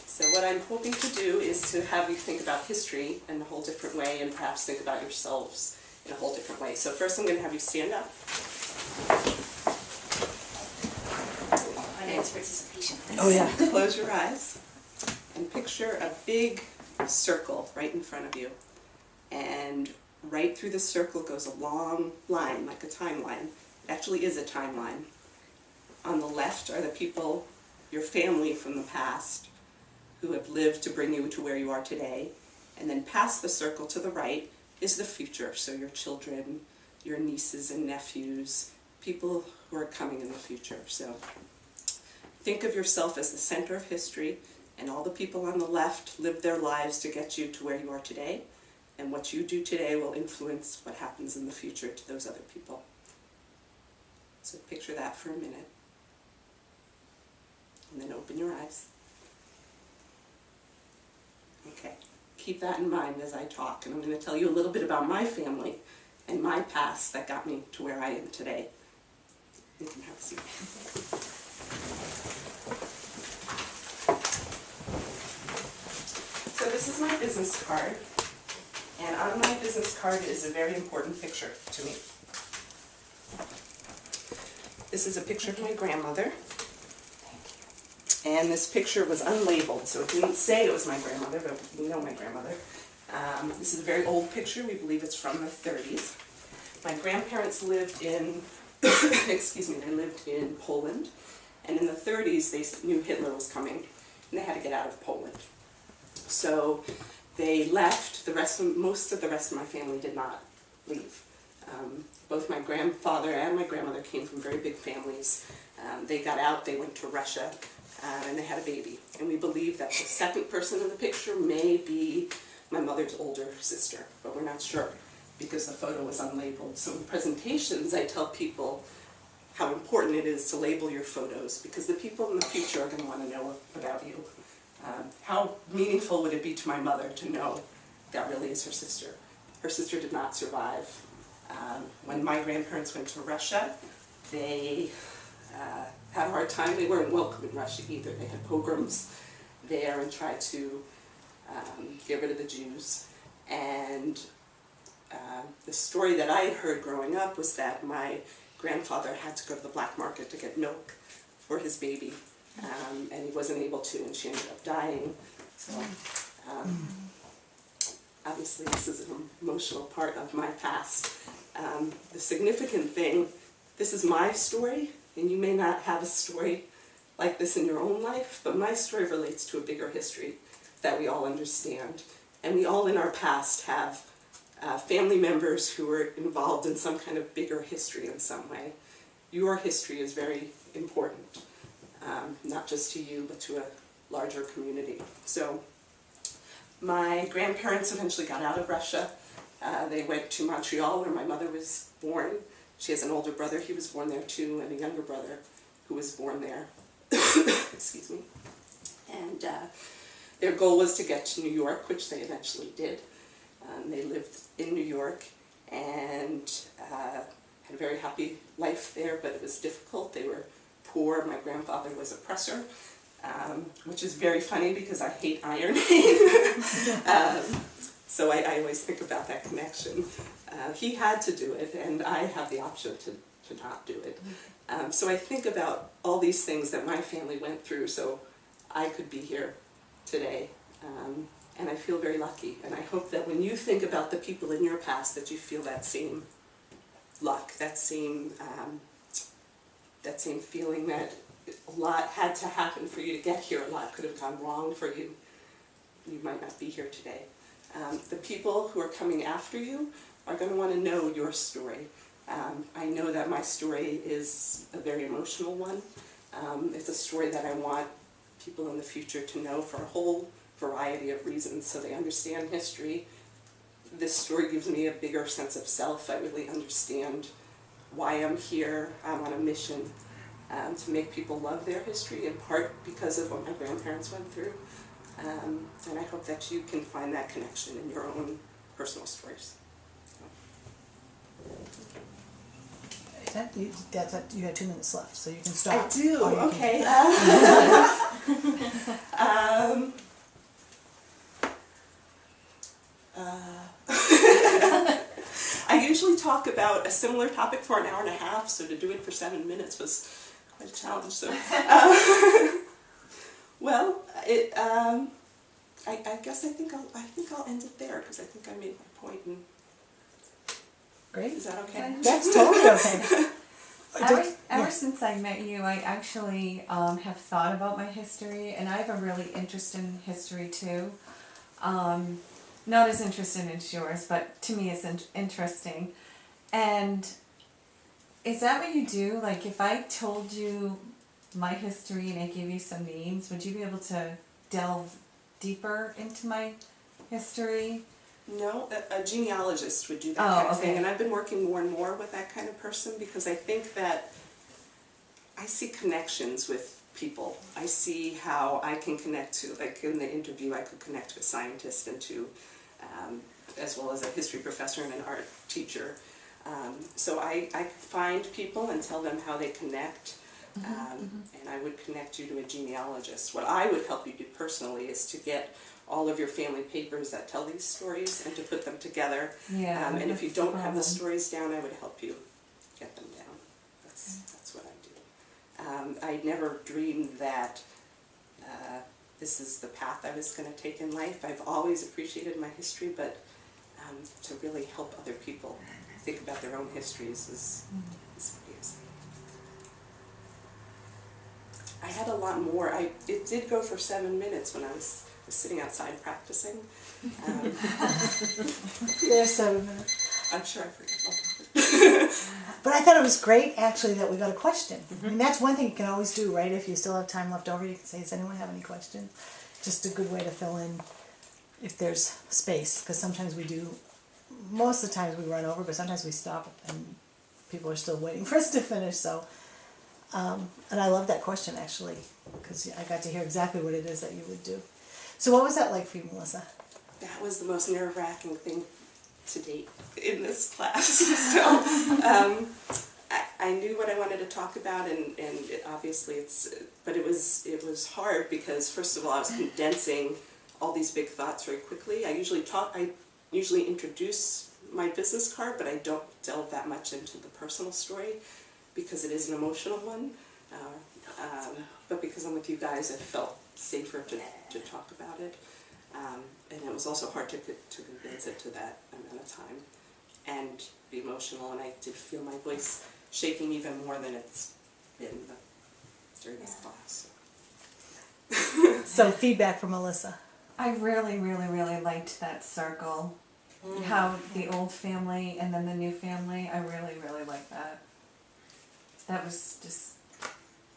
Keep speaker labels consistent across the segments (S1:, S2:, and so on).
S1: So what I'm hoping to do is to have you think about history in a whole different way and perhaps think about yourselves in a whole different way. So first I'm going to have you stand up.
S2: Audience participation.
S1: Oh yeah. Close your eyes and picture a big circle right in front of you. And right through the circle goes a long line, like a timeline. It actually is a timeline. On the left are the people, your family from the past, who have lived to bring you to where you are today. And then past the circle to the right is the future, so your children, your nieces and nephews, people who are coming in the future. So think of yourself as the center of history, and all the people on the left lived their lives to get you to where you are today, and what you do today will influence what happens in the future to those other people. So picture that for a minute, and then open your eyes. Okay, keep that in mind as I talk, and I'm going to tell you a little bit about my family and my past that got me to where I am today. You can have a seat. So this is my business card, and on my business card is a very important picture to me. This is a picture of my grandmother, and this picture was unlabeled, so it didn't say it was my grandmother, but we know my grandmother. This is a very old picture. We believe it's from the 30s. My grandparents lived in, excuse me, they lived in Poland, and in the 30s they knew Hitler was coming, and they had to get out of Poland. So they left. Most of the rest of my family did not leave. Both my grandfather and my grandmother came from very big families. They got out, they went to Russia, and they had a baby. And we believe that the second person in the picture may be my mother's older sister, but we're not sure because the photo was unlabeled. So in presentations, I tell people how important it is to label your photos, because the people in the future are going to want to know about you. How meaningful would it be to my mother to know that really is her sister? Her sister did not survive. When my grandparents went to Russia, they had a hard time. They weren't welcome in Russia either. They had pogroms there and tried to get rid of the Jews. And the story that I had heard growing up was that my grandfather had to go to the black market to get milk for his baby. And he wasn't able to, and she ended up dying. So obviously this is an emotional part of my past. The significant thing, this is my story, and you may not have a story like this in your own life, but my story relates to a bigger history that we all understand. And we all in our past have family members who were involved in some kind of bigger history in some way. Your history is very important. Not just to you, but to a larger community. So my grandparents eventually got out of Russia. They went to Montreal, where my mother was born. She has an older brother, he was born there too, and a younger brother who was born there. Excuse me. And their goal was to get to New York, which they eventually did. They lived in New York and had a very happy life there, but it was difficult. They were poor. My grandfather was an oppressor, which is very funny because I hate ironing. So I always think about that connection. He had to do it, and I have the option to not do it. So I think about all these things that my family went through so I could be here today. And I feel very lucky. And I hope that when you think about the people in your past, that you feel that same luck, that same feeling that a lot had to happen for you to get here, a lot could have gone wrong for you. You might not be here today. The people who are coming after you are going to want to know your story. I know that my story is a very emotional one. It's a story that I want people in the future to know for a whole variety of reasons, so they understand history. This story gives me a bigger sense of self. I really understand why I'm here. I'm on a mission to make people love their history, in part because of what my grandparents went through. And I hope that you can find that connection in your own personal stories.
S2: 10? You have 2 minutes left, so you can stop.
S1: I do,
S2: or you
S1: okay. I usually talk about a similar topic for an hour and a half, so to do it for 7 minutes was quite a challenge. So, well, I guess I think I'll end it there because I think I made my point. And
S2: Great.
S1: is that okay?
S2: That's totally okay.
S3: Ever since I met you, I actually have thought about my history, and I have a really interest in history too. Not as interested as yours, but to me it's interesting. And is that what you do? Like, if I told you my history and I gave you some names, would you be able to delve deeper into my history?
S1: No, a genealogist would do that
S3: Oh,
S1: kind of
S3: okay.
S1: thing, and I've been working more and more with that kind of person because I think that I see connections with people. I see how I can connect to, like in the interview, I could connect to a scientist and to, as well as a history professor and an art teacher. So I find people and tell them how they connect, and I would connect you to a genealogist. What I would help you do personally is to get all of your family papers that tell these stories and to put them together.
S3: Yeah.
S1: And if you don't have the stories down, I would help you get them down. That's what I do. I never dreamed that this is the path I was going to take in life. I've always appreciated my history, but to really help other people think about their own histories is amazing. I had a lot more. It did go for 7 minutes when I was sitting outside practicing.
S2: There's 7 minutes.
S1: I'm sure I forgot.
S2: But I thought it was great, actually, that we got a question. I mean, that's one thing you can always do, right? If you still have time left over, you can say, does anyone have any questions? Just a good way to fill in if there's space, because sometimes we do, most of the times we run over, but sometimes we stop and people are still waiting for us to finish, so. And I love that question, actually, because I got to hear exactly what it is that you would do. So what was that like for you, Melissa?
S1: That was the most nerve-wracking thing to date in this class. So I knew what I wanted to talk about, and obviously but it was hard because first of all I was condensing all these big thoughts very quickly. I usually introduce my business card, but I don't delve that much into the personal story because it is an emotional one. But because I'm with you guys, it felt safer to talk about it. And it was also hard to condense it to that amount of time and be emotional, and I did feel my voice shaking even more than it's been during this class.
S2: So feedback from Melissa.
S3: I really, really, really liked that circle. How the old family and then the new family, I really, really liked that. That was just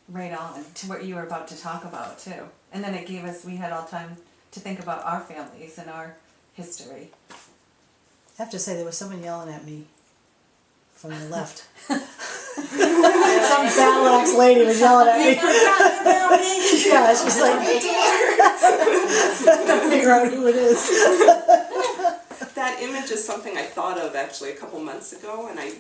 S3: right on to what you were about to talk about too. And then it gave us, we had all time to think about our families and our history.
S2: I have to say, there was someone yelling at me from the left. Some battle axe lady was yelling at me. Yeah, she's like, don't figure out who it is.
S1: That image is something I thought of actually a couple months ago, and I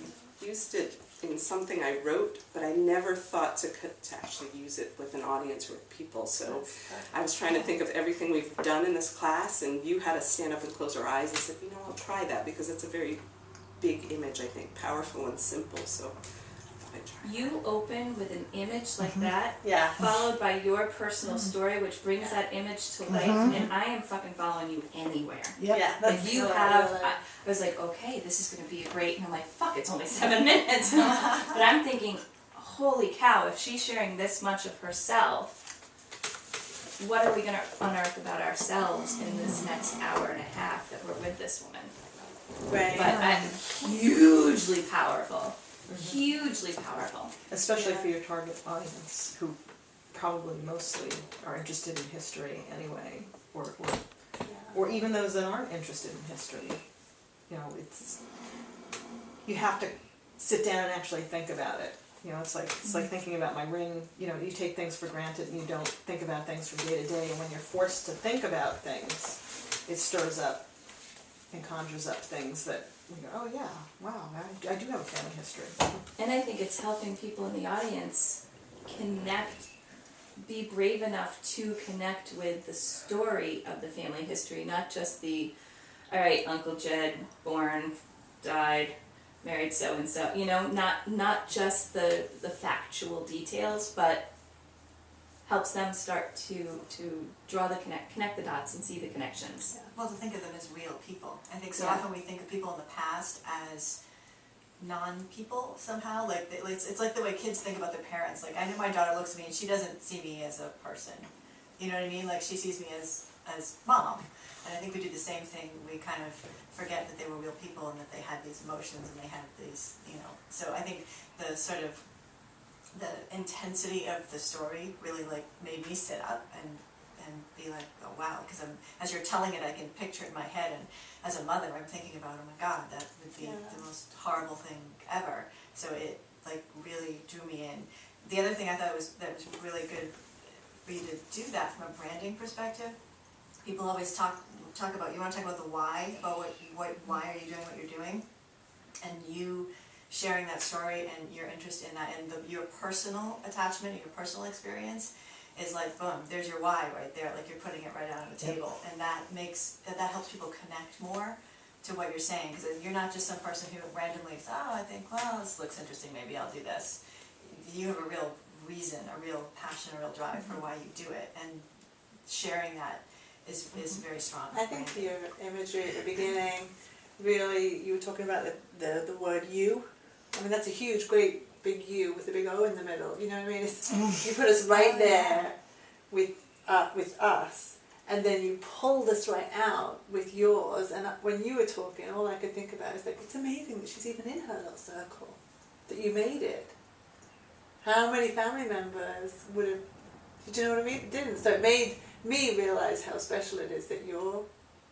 S1: used it in something I wrote, but I never thought to actually use it with an audience or with people. So I was trying to think of everything we've done in this class, and you had us stand up and close our eyes. I said, you know, I'll try that because it's a very big image, I think, powerful and simple. So I thought I'd try.
S4: You open with an image like that,
S1: Yeah.
S4: followed by your personal story, which brings that image to life, and I am fucking following you anywhere.
S2: Yep.
S5: Yeah,
S4: If you have, I was like, okay, this is going to be great, and I'm like, fuck, it's only 7 minutes. But I'm thinking, holy cow, if she's sharing this much of herself, what are we going to unearth about ourselves in this next hour and a half that we're with this woman?
S5: Right.
S4: But hugely powerful. Hugely powerful.
S5: Especially for your target audience, who probably mostly are interested in history anyway, or even those that aren't interested in history. You know, you have to sit down and actually think about it. You know, it's like thinking about my ring. You know, you take things for granted and you don't think about things from day to day. And when you're forced to think about things, it stirs up and conjures up things that we go, oh yeah, wow, I do have a family history.
S4: And I think it's helping people in the audience connect, be brave enough to connect with the story of the family history, not just the, all right, Uncle Jed, born, died, married so-and-so, you know, not just the factual details, but helps them start to draw the connect the dots and see the connections.
S6: Well, to think of them as real people. I think so
S4: Yeah.
S6: often we think of people in the past as non-people somehow. Like it's like the way kids think about their parents. Like I know my daughter looks at me and she doesn't see me as a person. You know what I mean? Like she sees me as mom. And I think we do the same thing. We kind of forget that they were real people and that they had these emotions and they had these, you know. So I think the sort of the intensity of the story really like made me sit up and be like, oh wow, because as you're telling it, I can picture it in my head, and as a mother, I'm thinking about, oh my God, that would be the most horrible thing ever. So it like really drew me in. The other thing I thought was really good for you to do that from a branding perspective. People always talk about, you want to talk about the why, about why are you doing what you're doing, and you sharing that story and your interest in that and your personal attachment and your personal experience is like, boom, there's your why right there, like you're putting it right out on the table, and that helps people connect more to what you're saying, because you're not just some person who randomly says, oh, I think, well, this looks interesting, maybe I'll do this. You have a real reason, a real passion, a real drive for why you do it, and sharing that is very strong.
S7: I think your imagery at the beginning, really, you were talking about the word you. I mean, that's a huge, great big U with a big O in the middle. You know what I mean? It's, you put us right there with us, and then you pull this right out with yours. And when you were talking, all I could think about is like, it's amazing that she's even in her little circle, that you made it. How many family members would have? Do you know what I mean? Didn't. So it made me realize how special it is that you're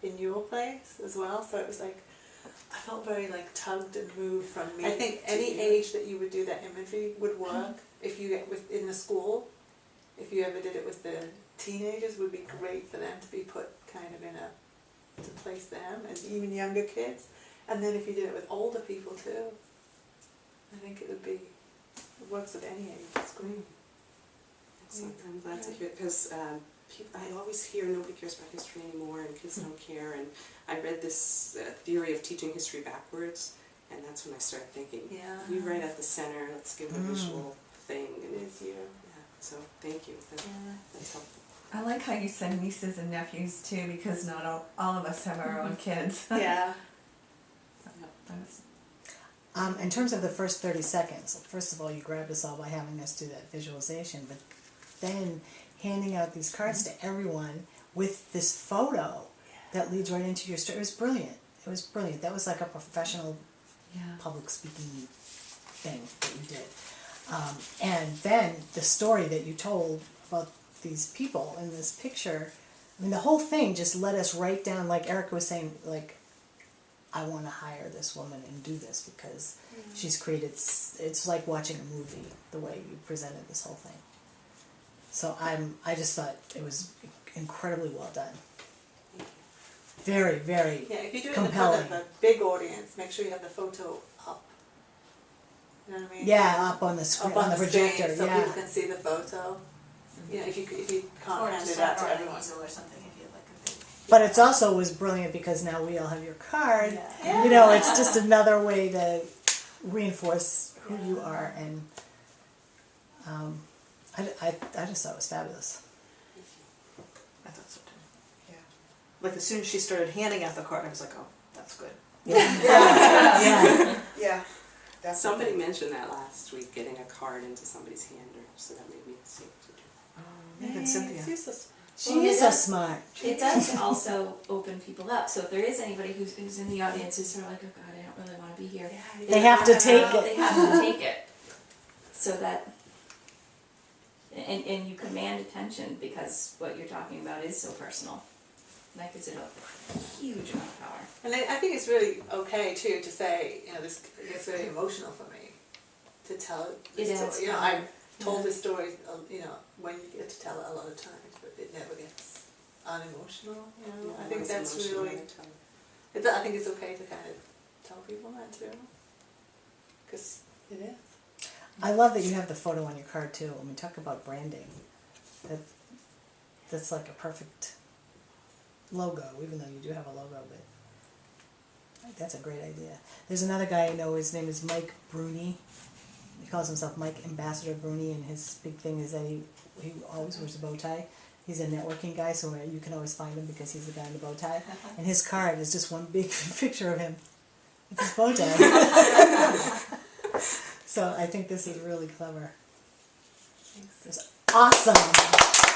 S7: in your place as well. So it was like, I felt very like tugged and moved from me. I think any age that you would do that imagery would work. If you get in the school, if you ever did it with the teenagers, would be great for them to be put kind of to place them, and even younger kids. And then if you did it with older people too, I think it works with any age. It's great.
S1: Excellent. I'm glad to hear it, because I always hear nobody cares about history anymore and kids don't care, and I read this theory of teaching history backwards, and that's when I started thinking, you right at the center, let's give a visual thing. And
S7: It is you.
S1: Yeah, so thank you, that's helpful.
S3: I like how you said nieces and nephews too, because not all of us have our own kids.
S7: Yeah.
S2: In terms of the first 30 seconds, first of all, you grabbed us all by having us do that visualization, but then handing out these cards to everyone with this photo that leads right into your story. It was brilliant. It was brilliant. That was like a professional public speaking thing that you did. And then the story that you told about these people in this picture, I mean, the whole thing just led us right down, like Erica was saying, like, I want to hire this woman and do this because she's created, it's like watching a movie, the way you presented this whole thing. So I just thought it was incredibly well done. Very, very
S7: Yeah, if you do it
S2: compelling.
S7: in front of a big audience, make sure you have the photo up. You know what I mean?
S2: Yeah, up on the screen,
S7: Up
S2: on the projector,
S7: screen, so
S2: yeah.
S7: people can see the photo. You know, if you can't
S6: Or
S7: hand
S6: just
S7: it out
S6: or
S7: to
S6: an
S7: everyone.
S6: easel or something if you have like a big.
S2: But it's also was brilliant because now we all have your card.
S7: Yeah.
S2: You know, it's just another way to reinforce who you are, and I just thought it was fabulous.
S5: I thought so too. Yeah. Like as soon as she started handing out the card, I was like, oh, that's good.
S2: Yeah.
S5: Yeah.
S1: Somebody mentioned that last week, getting a card into somebody's hand, so that made me think to do.
S5: Even Cynthia.
S2: She
S4: Well,
S2: is
S4: it
S2: so
S4: does-
S2: smart.
S4: It does also open people up. So if there is anybody who's in the audience who's sort of like, oh God, I don't really want to be here.
S2: They have to take it.
S4: They have to take it. So that, and you command attention because what you're talking about is so personal. That gives it a huge amount of power.
S7: And I think it's really okay too to say, you know, this gets very emotional for me to tell this
S4: It
S7: story.
S4: adds
S7: You know,
S4: power.
S7: I've told this story, you know, when you get to tell it a lot of times, but it never gets unemotional. You know, I think that's really. I think it's okay to kind of tell people that too. Because it is.
S2: I love that you have the photo on your card too. I mean, talk about branding. That's like a perfect logo, even though you do have a logo, but I think that's a great idea. There's another guy I know, his name is Mike Bruni. He calls himself Mike Ambassador Bruni, and his big thing is that he always wears a bow tie. He's a networking guy, so you can always find him because he's the guy in the bow tie. And his card is just one big picture of him with his bow tie. So I think this is really clever. It's awesome.